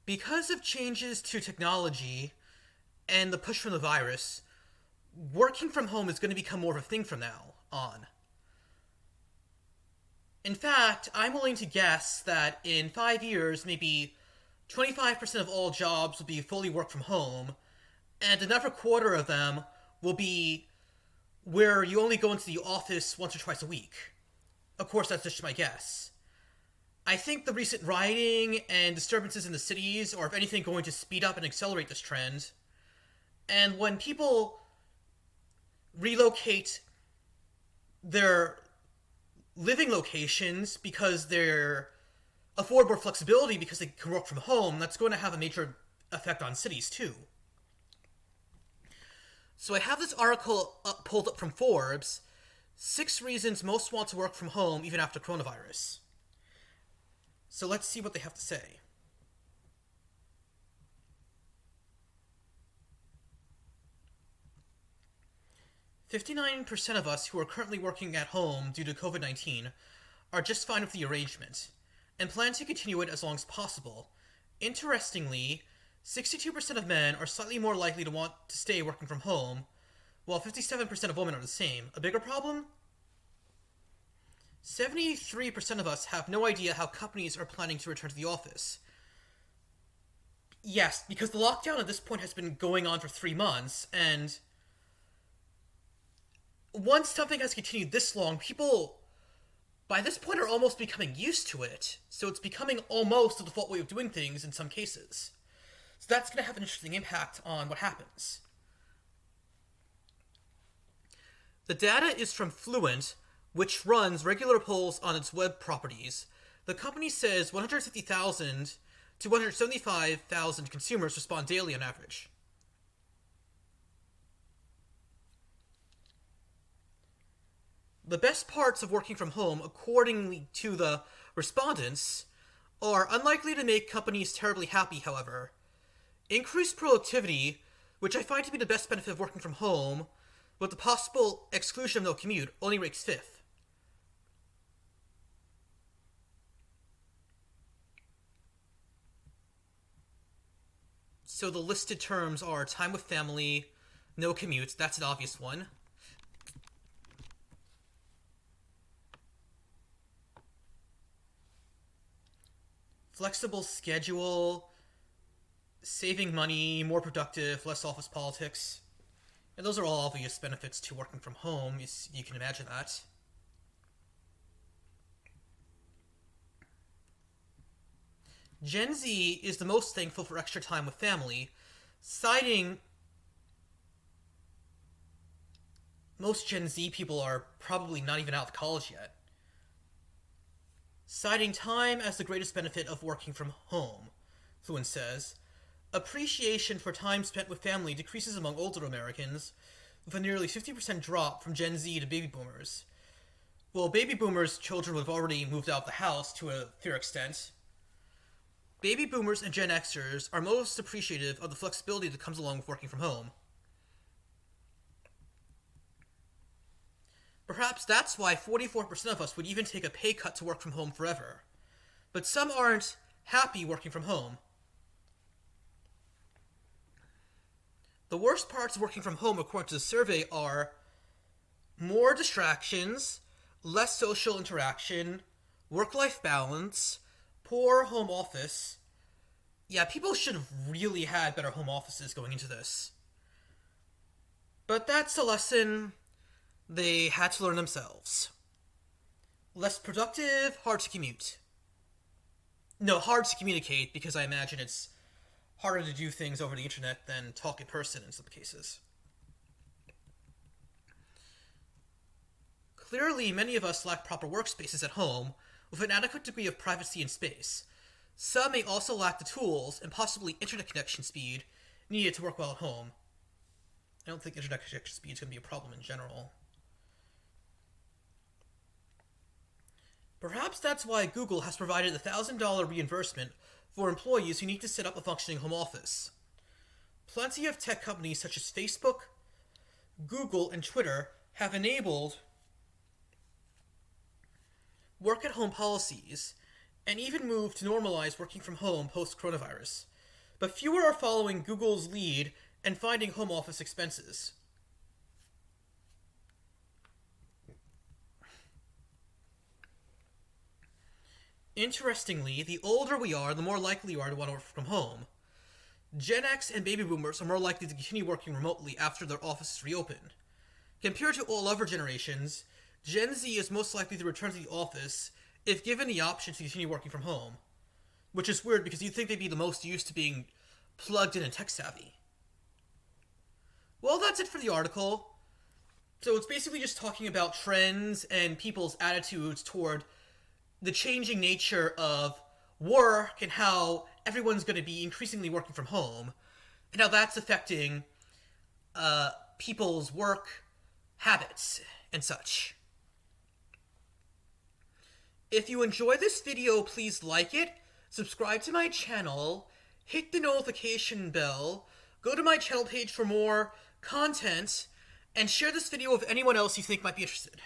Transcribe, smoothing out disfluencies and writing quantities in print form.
Because of changes to technology and the push from the virus, working from home is going to become more of a thing from now on. In fact, I'm willing to guess that in 5 years, maybe 25% of all jobs will be fully work from home, and another quarter of them will be where you only go into the office once or twice a week. Of course, that's just my guess. I think the recent rioting and disturbances in the cities are, if anything, going to speed up and accelerate this trend. And when people relocate their living locations because they're afford more flexibility because they can work from home, that's going to have a major effect on cities too. So I have this article pulled up from Forbes, 6 reasons most want to work from home even after coronavirus. So let's see what they have to say. "59% of us who are currently working at home due to COVID-19 are just fine with the arrangement, and plan to continue it as long as possible. Interestingly, 62% of men are slightly more likely to want to stay working from home, while 57% of women are the same. A bigger problem? 73% of us have no idea how companies are planning to return to the office." Yes, because the lockdown at this point has been going on for 3 months, and once something has continued this long, people, by this point, are almost becoming used to it. So it's becoming almost the default way of doing things in some cases. So that's going to have an interesting impact on what happens. The data is from Fluent, which runs regular polls on its web properties. The company says 150,000 to 175,000 consumers respond daily on average. The best parts of working from home, according to the respondents, are unlikely to make companies terribly happy, however. Increased productivity, which I find to be the best benefit of working from home, with the possible exclusion of no commute, only ranks 5th. So the listed terms are time with family, no commute, that's an obvious one. Flexible schedule, saving money, more productive, less office politics. And those are all obvious benefits to working from home, you can imagine that. Gen Z is the most thankful for extra time with family, citing most Gen Z people are probably not even out of college yet. Citing time as the greatest benefit of working from home, Fluent says, appreciation for time spent with family decreases among older Americans, with a nearly 50% drop from Gen Z to baby boomers. Well, baby boomers' children would have already moved out of the house to a fair extent. Baby boomers and Gen Xers are most appreciative of the flexibility that comes along with working from home. Perhaps that's why 44% of us would even take a pay cut to work from home forever. But some aren't happy working from home. The worst parts of working from home, according to the survey, are more distractions, less social interaction, work-life balance, poor home office. Yeah, people should have really had better home offices going into this. But that's a lesson they had to learn themselves. Less productive, hard to commute. No, hard to communicate, because I imagine it's harder to do things over the internet than talk in person in some cases. Clearly, many of us lack proper workspaces at home with an adequate degree of privacy and space. Some may also lack the tools and possibly internet connection speed needed to work well at home. I don't think internet connection speed is going to be a problem in general. Perhaps that's why Google has provided a $1,000 reimbursement for employees who need to set up a functioning home office. Plenty of tech companies such as Facebook, Google, and Twitter have enabled work-at-home policies and even moved to normalize working from home post-coronavirus. but fewer are following Google's lead and finding home office expenses. Interestingly, the older we are, the more likely we are to want to work from home. Gen X and baby boomers are more likely to continue working remotely after their offices reopen. Compared to all other generations, Gen Z is most likely to return to the office if given the option to continue working from home. Which is weird because you'd think they'd be the most used to being plugged in and tech savvy. Well, that's it for the article. So it's basically just talking about trends and people's attitudes toward the changing nature of work and how everyone's going to be increasingly working from home and how that's affecting people's work habits and such. If you enjoy this video, please like it, subscribe to my channel, hit the notification bell, go to my channel page for more content, and share this video with anyone else you think might be interested.